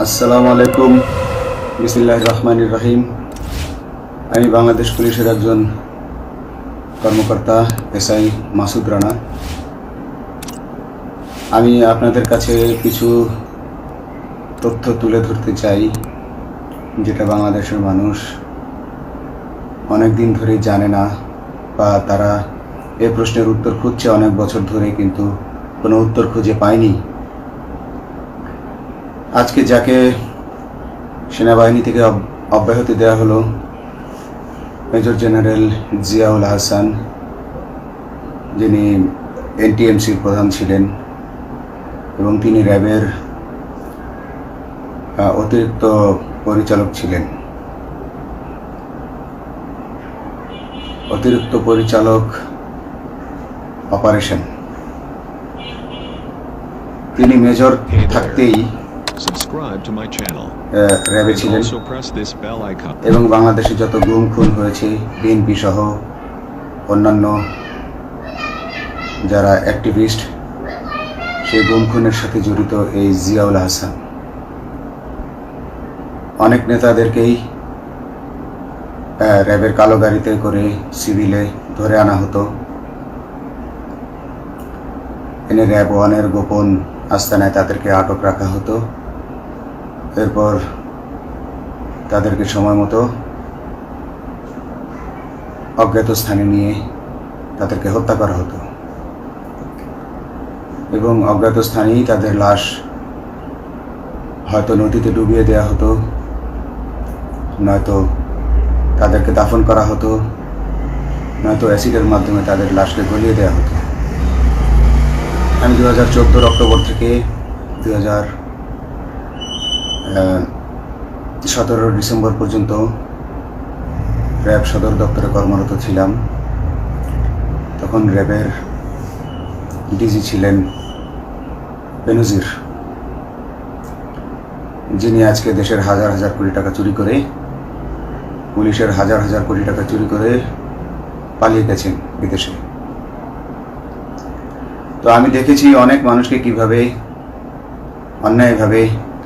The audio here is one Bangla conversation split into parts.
আসসালামু আলাইকুম। বিসমিল্লাহির রহমানির রহিম। আমি বাংলাদেশ পুলিশের একজন কর্মকর্তা এসআই মাসুদ রানা। আমি আপনাদের কাছে কিছু তথ্য তুলে ধরতে চাই, যেটা বাংলাদেশের মানুষ অনেক দিন ধরেই জানে না, বা তারা এই প্রশ্নের উত্তর খুঁজছে অনেক বছর ধরে, কিন্তু কোনো উত্তর খুঁজে পায়নি। আজকে যাকে সেনাবাহিনী থেকে অব্যাহতি দেওয়া হলো, মেজর জেনারেল জিয়াউল হাসান, যিনি এনটিএমসির প্রধান ছিলেন এবং তিনি র্যাবের অতিরিক্ত পরিচালক ছিলেন। অতিরিক্ত পরিচালক অপারেশন। তিনি মেজর থাকতেই র্যাবে ছিলেন এবং বাংলাদেশে যত গুম খুন হয়েছে, বিএনপি সহ অন্যান্য যারা অ্যাক্টিভিস্ট, সেই গুম খুনের সাথে জড়িত এই জিয়াউল হাসান। অনেক নেতাদেরকেই র্যাবের কালো গাড়িতে করে সিভিলে ধরে আনা হতো, এনে র্যাব ওয়ানের গোপন আস্তানায় তাদেরকে আটক রাখা হতো। এরপর তাদেরকে সময় মতো অজ্ঞাত স্থানে নিয়ে তাদেরকে হত্যা করা হতো এবং অজ্ঞাত স্থানেই তাদের লাশ হয়তো নদীতে ডুবিয়ে দেওয়া হতো, নয়তো তাদেরকে দাফন করা হতো, নয়তো অ্যাসিডের মাধ্যমে তাদের লাশকে গলিয়ে দেওয়া হতো। আমি 2014 অক্টোবর থেকে 2017 ডিসেম্বর পর্যন্ত র্যাব সদর দপ্তরে কর্মরত ছিলাম। তখন র্যাবের ডিজি ছিলেন বেনজির, যিনি আজকে দেশের হাজার হাজার কোটি টাকা চুরি করে, পুলিশের হাজার হাজার কোটি টাকা চুরি করে পালিয়ে গেছেন বিদেশে। তো আমি দেখেছি অনেক মানুষকে কিভাবে অন্যায়ভাবে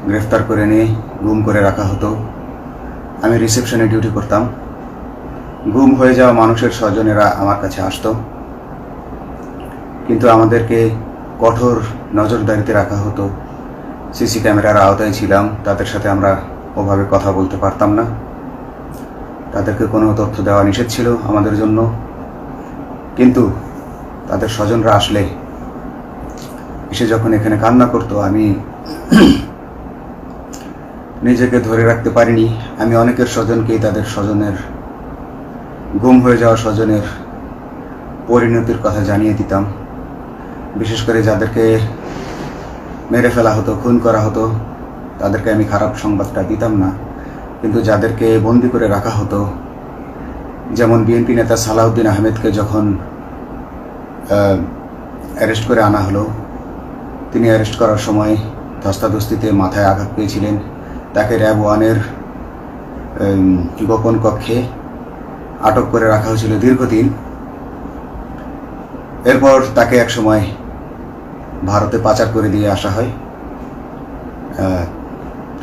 গ্রেফতার করে নিয়ে গুম করে রাখা হতো। আমি রিসেপশনে ডিউটি করতাম। গুম হয়ে যাওয়া মানুষের স্বজনেরা আমার কাছে আসতো, কিন্তু আমাদেরকে কঠোর নজরদারিতে রাখা হতো। সিসি ক্যামেরার আওতায় ছিলাম, তাদের সাথে আমরা ওভাবে কথা বলতে পারতাম না। তাদেরকে কোনো তথ্য দেওয়া নিষেধ ছিল আমাদের জন্য। কিন্তু তাদের স্বজনরা আসলে এসে যখন এখানে কান্না করতো, আমি নিজেকে ধরে রাখতে পারিনি। আমি অনেকের স্বজনকেই তাদের স্বজনের, গুম হয়ে যাওয়া স্বজনের পরিণতির কথা জানিয়ে দিতাম। বিশেষ করে যাদেরকে মেরে ফেলা হতো, খুন করা হতো, তাদেরকে আমি খারাপ সংবাদটা দিতাম না। কিন্তু যাদেরকে বন্দি করে রাখা হতো, যেমন বিএনপি নেতা সালাউদ্দিন আহমেদকে যখন অ্যারেস্ট করে আনা হলো, তিনি অ্যারেস্ট করার সময় ধস্তাধস্তিতে মাথায় আঘাত পেয়েছিলেন। তাকে র্যাব ওয়ানের গোপন কক্ষে আটক করে রাখা হয়েছিল দীর্ঘদিন। এরপর তাকে এক সময় ভারতে পাচার করে দিয়ে আসা হয়।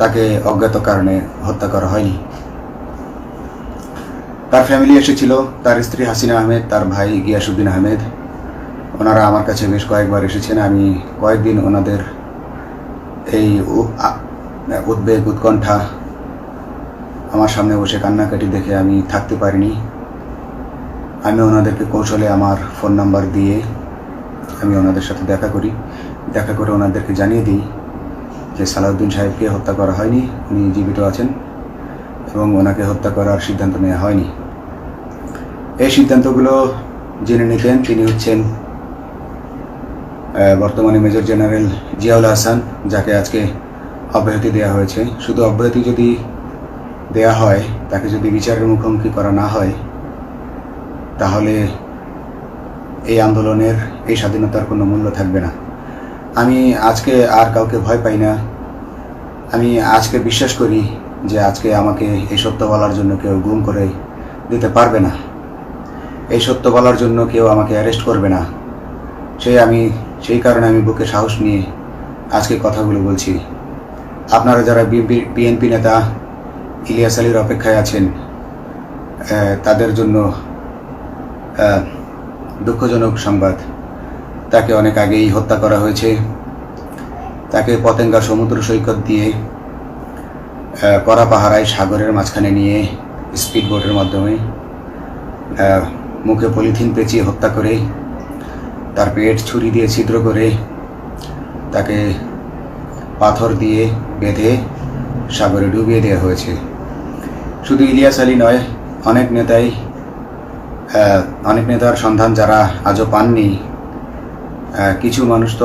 তাকে অজ্ঞাত কারণে হত্যা করা হয়নি। তার ফ্যামিলি এসেছিল, তার স্ত্রী হাসিনা আহমেদ, তার ভাই গিয়াসউদ্দিন আহমেদ। ওনারা আমার কাছে বেশ কয়েকবার এসেছেন। আমি কয়েকদিন ওনাদের এই উদ্বেগ, উৎকণ্ঠা, আমার সামনে বসে কান্নাকাটি দেখে আমি থাকতে পারিনি। আমি ওনাদেরকে কৌশলে আমার ফোন নাম্বার দিয়ে আমি ওনাদের সাথে দেখা করে ওনাদেরকে জানিয়ে দিই যে সালাউদ্দিন সাহেবকে হত্যা করা হয়নি, উনি জীবিত আছেন এবং ওনাকে হত্যা করার সিদ্ধান্ত নেওয়া হয়নি। এই সিদ্ধান্তগুলো জেনে নিতেন তিনি হচ্ছেন বর্তমানে মেজর জেনারেল জিয়াউল হাসান, যাকে আজকে অব্যাহতি দেওয়া হয়েছে। শুধু অব্যাহতি যদি দেয়া হয়, তাকে যদি বিচারের মুখোমুখি করা না হয়, তাহলে এই আন্দোলনের, এই স্বাধীনতার কোনো মূল্য থাকবে না। আমি আজকে আর কাউকে ভয় পাই না। আমি আজকে বিশ্বাস করি যে আজকে আমাকে এই সত্য বলার জন্য কেউ গুম করে দিতে পারবে না, এই সত্য বলার জন্য কেউ আমাকে অ্যারেস্ট করবে না। সেই কারণে আমি বুকে সাহস নিয়ে আজকে কথাগুলো বলছি। আপনারা যারা বিএনপি নেতা ইলিয়াস আলীর অপেক্ষায় আছেন, তাদের জন্য দুঃখজনক সংবাদ। তাকে অনেক আগেই হত্যা করা হয়েছে। তাকে পতেঙ্গা সমুদ্র সৈকত দিয়ে কড়া পাহারায় সাগরের মাঝখানে নিয়ে স্পিড বোটের মাধ্যমে মুখে পলিথিন পেঁচিয়ে হত্যা করে, তার পেট ছুরি দিয়ে ছিদ্র করে, তাকে পাথর দিয়ে বেঁধে সাগরে ডুবিয়ে দেওয়া হয়েছে। শুধু ইলিয়াস আলী নয়, অনেক নেতার সন্ধান যারা আজও পাননি। কিছু মানুষ তো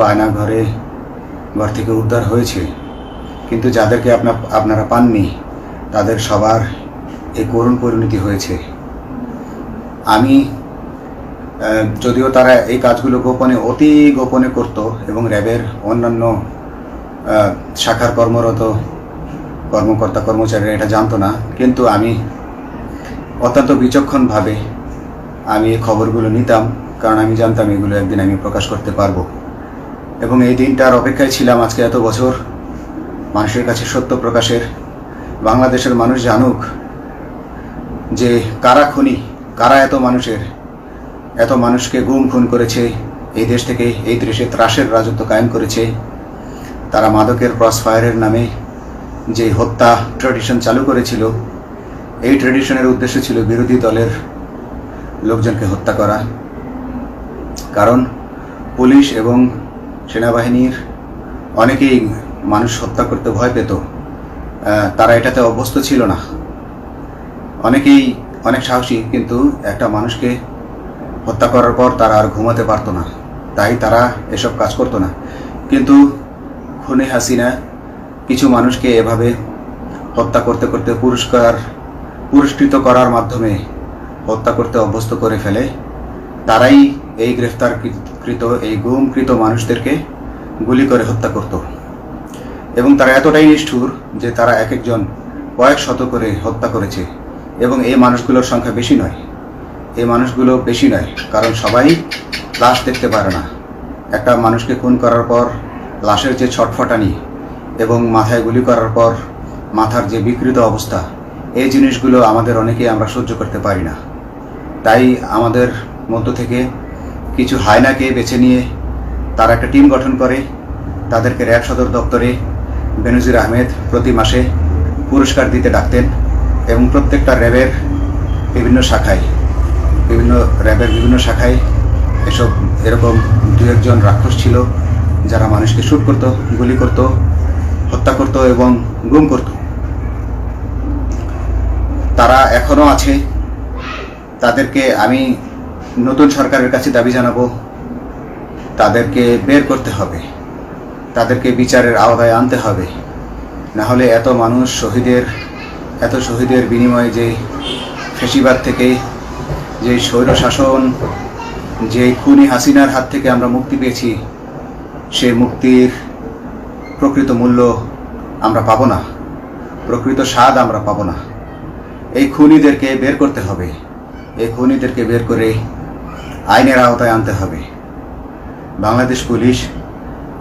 ঘর থেকে উদ্ধার হয়েছে, কিন্তু যাদেরকে আপনারা পাননি তাদের সবার এই করুণ পরিণতি হয়েছে। আমি যদিও তারা এই কাজগুলো অতি গোপনে করত এবং র্যাবের অন্যান্য শাখার কর্মরত কর্মকর্তা কর্মচারীরা এটা জানতো না, কিন্তু আমি অত্যন্ত বিচক্ষণভাবে আমি এই খবরগুলো নিতাম, কারণ আমি জানতাম এগুলো একদিন আমি প্রকাশ করতে পারবো। এবং এই দিনটার অপেক্ষায় ছিলাম আজকে এত বছর, মানুষের কাছে সত্য প্রকাশের। বাংলাদেশের মানুষ জানুক যে কারা খুনি, কারা এত মানুষকে গুম খুন করেছে, এই দেশ থেকে এই দেশে ত্রাসের রাজত্ব কায়েম করেছে। তারা মাদকের ক্রস ফায়ারের নামে যে হত্যা ট্র্যাডিশন চালু করেছিল, এই ট্র্যাডিশনের উদ্দেশ্য ছিল বিরোধী দলের লোকজনকে হত্যা করা। কারণ পুলিশ এবং সেনাবাহিনীর অনেকেই মানুষ হত্যা করতে ভয় পেত, তারা এটাতে অভ্যস্ত ছিল না। অনেকেই অনেক সাহসী, কিন্তু একটা মানুষকে হত্যা করার পর তারা আর ঘুমাতে পারতো না, তাই তারা এসব কাজ করতো না। কিন্তু খুনি হাসিনা কিছু মানুষকে এভাবে হত্যা করতে করতে পুরস্কৃত করার মাধ্যমে হত্যা করতে অভ্যস্ত করে ফেলে। তারাই এই গ্রেফতারকৃত এই গুমকৃত মানুষদেরকে গুলি করে হত্যা করত। এবং তারা এতটাই নিষ্ঠুর যে তারা এক একজন কয়েক শত করে হত্যা করেছে। এবং এই মানুষগুলোর সংখ্যা বেশি নয়, কারণ সবাই লাশ দেখতে পারে না। একটা মানুষকে খুন করার পর লাশের যে ছটফটানি এবং মাথায় গুলি করার পর মাথার যে বিকৃত অবস্থা, এই জিনিসগুলো আমাদের অনেকেই আমরা সহ্য করতে পারি না। তাই আমাদের মধ্য থেকে কিছু হায়নাকে বেছে নিয়ে তারা একটা টিম গঠন করে, তাদেরকে র্যাব সদর দপ্তরে বেনজির আহমেদ প্রতি মাসে পুরস্কার দিতে ডাকতেন। এবং প্রত্যেকটা র্যাবের বিভিন্ন শাখায় এরকম দু একজন রাক্ষস ছিল যারা মানুষকে শুট করত, গুলি করত, হত্যা করত এবং গুম করত। তারা এখনো আছে। তাদেরকে আমি নতুন সরকারের কাছে দাবি জানাবো, তাদেরকে বের করতে হবে, তাদেরকে বিচারের আওতায় আনতে হবে। না হলে এত শহীদের বিনিময়ে যে ফ্যাসিবাদ থেকে, যে স্বৈর শাসন, যে খুনি হাসিনার হাত থেকে আমরা মুক্তি পেয়েছি, সে মুক্তির প্রকৃত মূল্য আমরা পাবো না, প্রকৃত স্বাদ আমরা পাবো না। এই খুনিদেরকে বের করতে হবে, এই খুনিদেরকে বের করে আইনের আওতায় আনতে হবে। বাংলাদেশ পুলিশ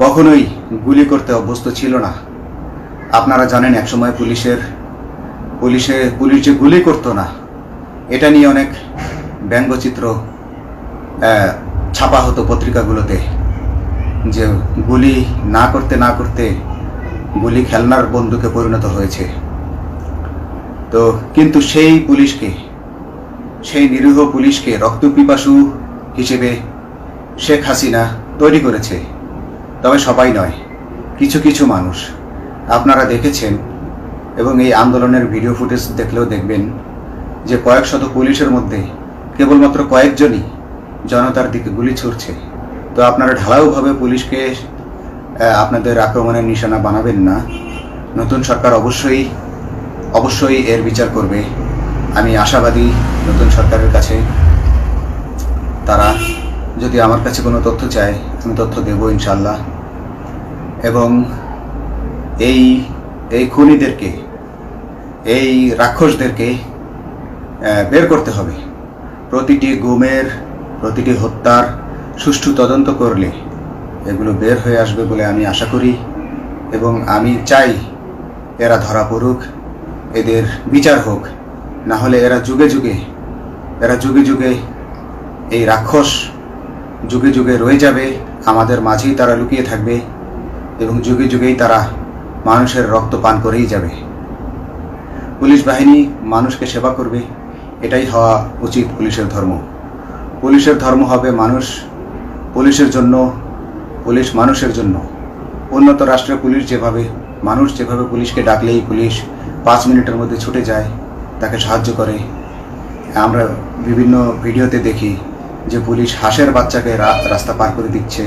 কখনোই গুলি করতে অভ্যস্ত ছিল না। আপনারা জানেন একসময় পুলিশ যে গুলি করতো না, এটা নিয়ে অনেক ব্যঙ্গচিত্র ছাপা হতো পত্রিকাগুলোতে, যে গুলি না করতে গুলি খেলনার বন্দুকে পরিণত হয়েছে। তো কিন্তু সেই নিরীহ পুলিশকে রক্তপিপাসু হিসেবে শেখ হাসিনা তৈরি করেছে। তবে সবাই নয়, কিছু কিছু মানুষ। আপনারা দেখেছেন এবং এই আন্দোলনের ভিডিও ফুটেজ দেখলেও দেখবেন যে কয়েক শত পুলিশের মধ্যে কেবলমাত্র কয়েকজনই জনতার দিকে গুলি ছুড়ছে। তো আপনারা ঢালাওভাবে পুলিশকে আপনাদের আক্রমণের নিশানা বানাবেন না। নতুন সরকার অবশ্যই এর বিচার করবে। আমি আশাবাদী নতুন সরকারের কাছে। তারা যদি আমার কাছে কোনো তথ্য চায়, আমি তথ্য দেব ইনশাল্লাহ। এবং এই খুনিদেরকে, এই রাক্ষসদেরকে বের করতে হবে। প্রতিটি গুমের, প্রতিটি হত্যার সুষ্ঠু তদন্ত করলে এগুলো বের হয়ে আসবে বলে আমি আশা করি। এবং আমি চাই এরা ধরা পড়ুক, এদের বিচার হোক, না হলে এরা যুগে যুগে এই রাক্ষস যুগে যুগে রয়ে যাবে, আমাদের মাঝেই তারা লুকিয়ে থাকবে এবং যুগে যুগেই তারা মানুষের রক্ত পান করেই যাবে। পুলিশ বাহিনী মানুষকে সেবা করবে, এটাই হওয়া উচিত পুলিশের ধর্ম। পুলিশের ধর্ম হবে মানুষ পুলিশের জন্য, পুলিশ মানুষের জন্য। উন্নত রাষ্ট্রের পুলিশ মানুষ যেভাবে পুলিশকে ডাকলেই পুলিশ 5 মিনিটের মধ্যে ছুটে যায়, তাকে সাহায্য করে। আমরা বিভিন্ন ভিডিওতে দেখি যে পুলিশ হাঁসের বাচ্চাকে রাস্তা পার করে দিচ্ছে,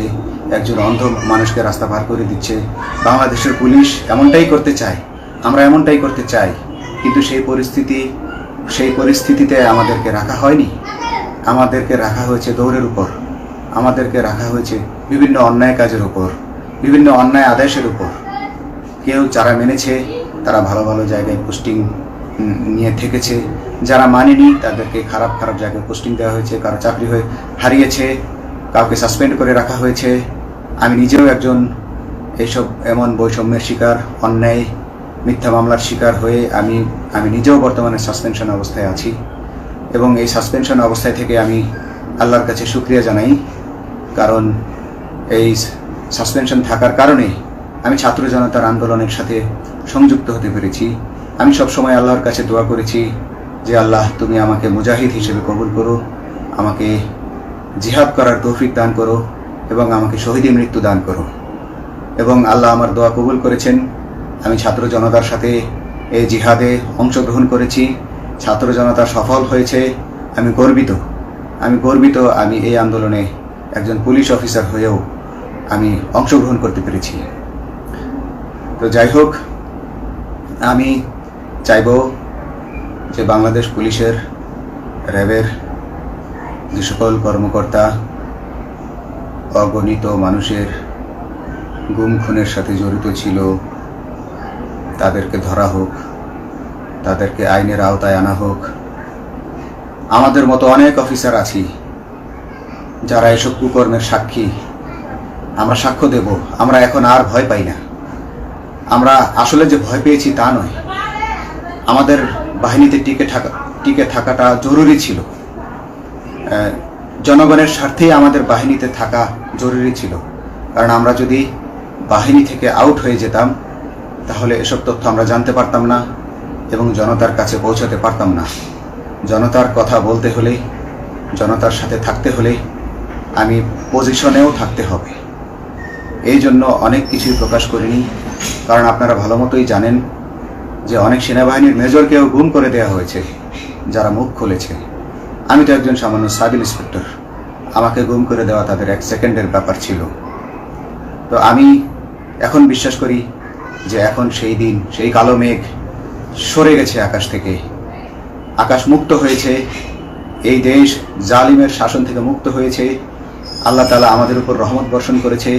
একজন অন্ধ মানুষকে রাস্তা পার করে দিচ্ছে। বাংলাদেশের পুলিশ এমনটাই করতে চায়, আমরা এমনটাই করতে চাই, কিন্তু সেই পরিস্থিতিতে আমাদেরকে রাখা হয়নি। আমাদেরকে রাখা হয়েছে দৌড়ের উপর, আমাদেরকে রাখা হয়েছে বিভিন্ন অন্যায় কাজের উপর, বিভিন্ন অন্যায় আদেশের উপর। কেউ যারা মেনেছে তারা ভালো ভালো জায়গায় পোস্টিং নিয়ে থেকেছে, যারা মানেনি তাদেরকে খারাপ খারাপ জায়গায় পোস্টিং দেওয়া হয়েছে, কারো চাকরি হয়ে হারিয়েছে, কাউকে সাসপেন্ড করে রাখা হয়েছে। আমি নিজেও একজন এমন বৈষম্যের শিকার, অন্যায় মিথ্যা মামলার শিকার হয়ে আমি নিজেও বর্তমানে সাসপেনশন অবস্থায় আছি এবং এই সাসপেনশন অবস্থায় থেকে আমি আল্লাহর কাছে শুকরিয়া জানাই, কারণ এই সাসপেনশন থাকার কারণে আমি ছাত্র জনতার আন্দোলনের সাথে সংযুক্ত হতে পেরেছি। আমি সবসময় আল্লাহর কাছে দোয়া করেছি যে আল্লাহ, তুমি আমাকে মুজাহিদ হিসেবে কবুল করো, আমাকে জিহাদ করার তৌফিক দান করো এবং আমাকে শহীদী মৃত্যু দান করো। এবং আল্লাহ আমার দোয়া কবুল করেছেন। আমি ছাত্র জনতার সাথে এই জিহাদে অংশগ্রহণ করেছি, ছাত্র জনতা সফল হয়েছে। আমি গর্বিত আমি এই আন্দোলনে একজন পুলিশ অফিসার হয়েও আমি অংশগ্রহণ করতে পেরেছি। তো যাই হোক, আমি চাইব যে বাংলাদেশ পুলিশের, র্যাবের যে সকল কর্মকর্তা অগণিত মানুষের গুম খুনের সাথে জড়িত ছিল তাদেরকে ধরা হোক, তাদেরকে আইনের আওতায় আনা হোক। আমাদের মতো অনেক অফিসার আছি যারা এসব কুকর্মের সাক্ষী, আমরা সাক্ষ্য দেব। আমরা এখন আর ভয় পাই না। আমরা আসলে যে ভয় পেয়েছি তা নয়, আমাদের বাহিনীতে টিকে থাকাটা জরুরি ছিল। জনগণের স্বার্থেই আমাদের বাহিনীতে থাকা জরুরি ছিল, কারণ আমরা যদি বাহিনী থেকে আউট হয়ে যেতাম তাহলে এসব তথ্য আমরা জানতে পারতাম না এবং জনতার কাছে পৌঁছাতে পারতাম না। জনতার কথা বলতে হলে, জনতার সাথে থাকতে হলে আমি পজিশনেও থাকতে হবে। এই জন্য অনেক কিছুই প্রকাশ করিনি, কারণ আপনারা ভালো মতোই জানেন যে অনেক সেনাবাহিনীর মেজরকেও গুম করে দেওয়া হয়েছে যারা মুখ খুলেছে। আমি তো একজন সামান্য সাব ইন্সপেক্টর, আমাকে গুম করে দেওয়া তাদের 1 সেকেন্ডের ব্যাপার ছিল। তো আমি এখন বিশ্বাস করি যে এখন সেই দিন, সেই কালো মেঘ সরে গেছে আকাশ থেকে, আকাশ মুক্ত হয়েছে, এই দেশ জালিমের শাসন থেকে মুক্ত হয়েছে। আল্লাহ তাআলা আমাদের উপর রহমত বর্ষণ করেছে।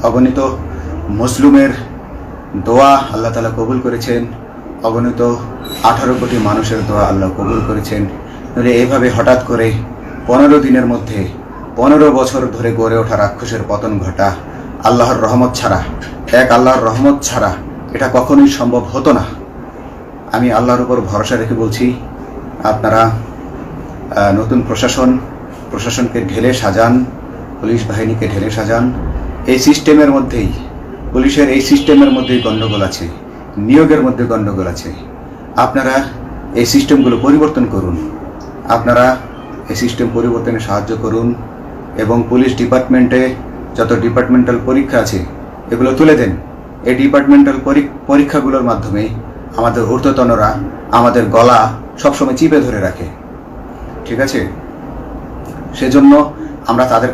অগণিত মুসলিমের দোয়া আল্লাহ তাআলা কবুল করেছেন, অগণিত 18 কোটি মানুষের দোয়া আল্লাহ কবুল করেছেন। নইলে এইভাবে হঠাৎ করে 15 দিনের মধ্যে 15 বছর ধরে গড়ে ওঠা রাক্ষসের পতন ঘটা আল্লাহর রহমত ছাড়া, আল্লাহর রহমত ছাড়া এটা কখনোই সম্ভব হতো না। আমি আল্লাহর উপর ভরসা রেখে বলছি, আপনারা নতুন প্রশাসনকে ঢেলে সাজান, পুলিশ বাহিনীকে ঢেলে সাজান। এই সিস্টেমের মধ্যেই, পুলিশের এই সিস্টেমের মধ্যেই গণ্ডগোল আছে, নিয়োগের মধ্যে গণ্ডগোল আছে। আপনারা এই সিস্টেমগুলো পরিবর্তন করুন, আপনারা এই সিস্টেম পরিবর্তনে সাহায্য করুন এবং পুলিশ ডিপার্টমেন্টে যত ডিপার্টমেন্টাল পরীক্ষা আছে এগুলো তুলে দেন। এই ডিপার্টমেন্টাল পরীক্ষাগুলোর মাধ্যমে আমাদের ঊর্ধ্বতনরা আমাদের গলা সবসময় চিপে ধরে রাখে, ঠিক আছে? সেজন্য আমরা তাদের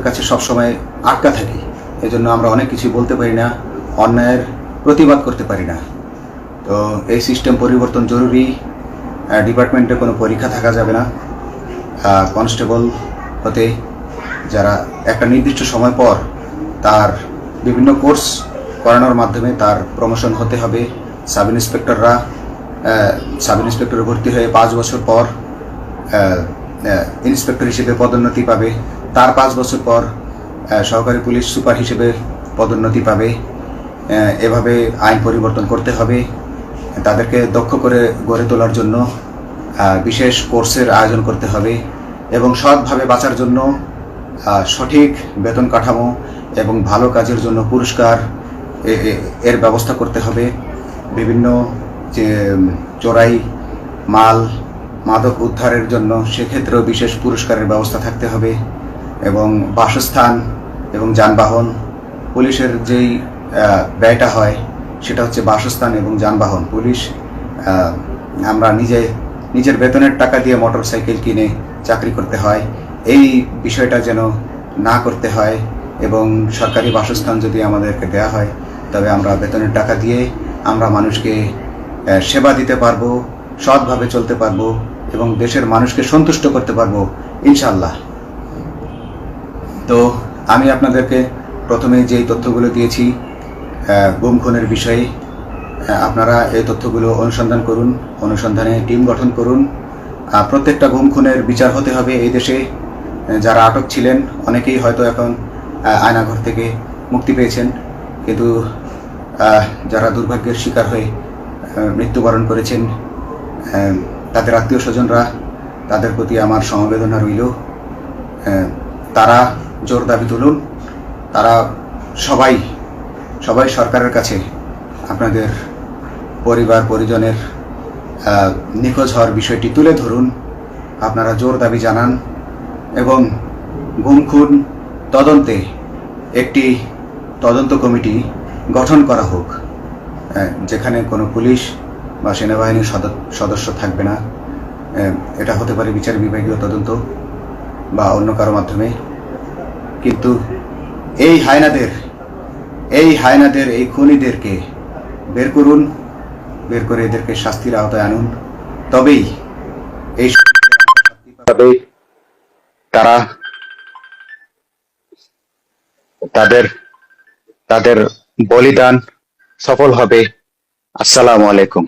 কাছে সবসময় আটকা থাকি। এজন্য আমরা অনেক কিছু বলতে পারি না, অন্যায়ের প্রতিবাদ করতে পারি না। তো এই সিস্টেম পরিবর্তন জরুরি। ডিপার্টমেন্টে কোনো পরীক্ষা থাকা যাবে না। কনস্টেবল হতে যারা একটা নির্দিষ্ট সময় পর তার বিভিন্ন কোর্স করানোর মাধ্যমে তার প্রমোশন হতে হবে। সাব ইন্সপেক্টরে ভর্তি হয়ে 5 বছর পর ইন্সপেক্টর হিসেবে পদোন্নতি পাবে, তার 5 বছর পর সহকারী পুলিশ সুপার হিসেবে পদোন্নতি পাবে। এভাবে আইন পরিবর্তন করতে হবে। তাদেরকে দক্ষ করে গড়ে তোলার জন্য বিশেষ কোর্সের আয়োজন করতে হবে এবং সৎভাবে বাঁচার জন্য সঠিক বেতন কাঠামো এবং ভালো কাজের জন্য পুরস্কার এর ব্যবস্থা করতে হবে। বিভিন্ন যে চোরাই মাল মাদক উদ্ধারের জন্য সেক্ষেত্রেও বিশেষ পুরস্কারের ব্যবস্থা থাকতে হবে এবং বাসস্থান এবং যানবাহন, পুলিশের যেই ব্যয়টা হয় সেটা হচ্ছে বাসস্থান এবং যানবাহন। পুলিশ আমরা নিজের বেতনের টাকা দিয়ে মোটরসাইকেল কিনে চাকরি করতে হয়, এই বিষয়টা যেন না করতে হয় এবং সরকারি বাসস্থান যদি আমাদেরকে দেওয়া হয় তবে আমরা বেতনের টাকা দিয়ে আমরা মানুষকে সেবা দিতে পারবো, সৎভাবে চলতে পারবো এবং দেশের মানুষকে সন্তুষ্ট করতে পারবো ইনশাআল্লাহ। তো আমি আপনাদেরকে প্রথমে যেই তথ্যগুলো দিয়েছি গুম খুনের বিষয়ে, আপনারা এই তথ্যগুলো অনুসন্ধান করুন, অনুসন্ধানে টিম গঠন করুন। প্রত্যেকটা গুম খুনের বিচার হতে হবে এই দেশে। যারা আটক ছিলেন অনেকেই হয়তো এখন আয়নাঘর থেকে মুক্তি পেয়েছেন, কিন্তু যারা দুর্ভাগ্যের শিকার হয়ে মৃত্যুবরণ করেছেন তাদের আত্মীয় স্বজনরা, তাদের প্রতি আমার সমবেদনা রইল। তারা জোর দাবি তুলুন, তারা সবাই সরকারের কাছে আপনাদের পরিবার পরিজনের নিখোঁজ হওয়ার বিষয়টি তুলে ধরুন, আপনারা জোর দাবি জানান এবং গুম খুন তদন্তে একটি তদন্ত কমিটি গঠন করা হোক, যেখানে কোনো পুলিশ বা সেনাবাহিনীর সদস্য থাকবে না। এটা হতে পারে বিচার বিভাগীয় তদন্ত বা অন্য কারো মাধ্যমে, কিন্তু এই হায়নাদের এই খুনিদেরকে বের করুন, বের করে এদেরকে শাস্তির আওতায় আনুন, তবেই এই তারা তাদের বলিদান সফল হবে। আসসালামু আলাইকুম।